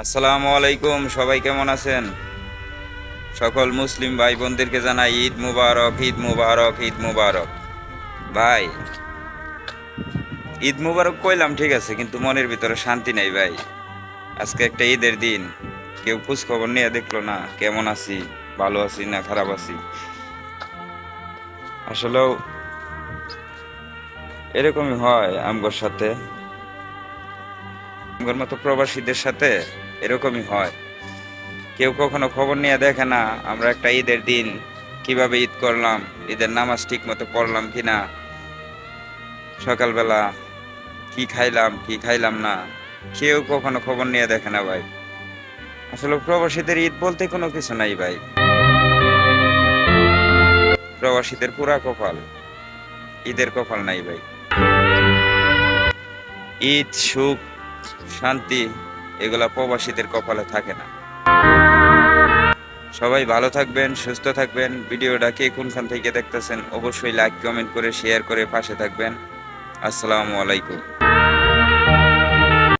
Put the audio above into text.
আসসালামু আলাইকুম, সবাই কেমন আছেন? সকল মুসলিম ভাই বোনদেরকে জানাই ঈদ মুবারক, ঈদ মুবারক, ঈদ মুবারক। ভাই, ঈদ মুবারক কইলাম ঠিক আছে, কিন্তু মনের ভিতরে শান্তি নাই ভাই। আজকে একটা ঈদের দিন, কেউ খোঁজ খবর নিয়ে দেখলো না কেমন আছি, ভালো আছি না খারাপ আছি। আসলেও এরকমই হয় আমগোর সাথে, আমগোর মতো প্রবাসীদের সাথে এরকমই হয়। কেউ কখনো খবর নিয়ে দেখে না আমরা একটা ঈদের দিন কিভাবে ঈদ করলাম, ঈদের নামাজ ঠিক মতো পড়লাম কিনা, সকালবেলা কি খাইলাম কি খাইলাম না, কেউ কখনো খবর নিয়ে দেখে না ভাই। আসলে প্রবাসীদের ঈদ বলতে কোনো কিছু নাই ভাই। প্রবাসীদের পুরা কপাল, ঈদের কপাল নাই ভাই। ঈদ, সুখ, শান্তি এগুলা প্রবাসীদের কপালে থাকে না। সবাই ভালো থাকবেন, সুস্থ থাকবেন। ভিডিওটা কে কোনখান থেকে দেখতেছেন অবশ্যই লাইক কমেন্ট করে শেয়ার করে পাশে থাকবেন। আসসালামু আলাইকুম।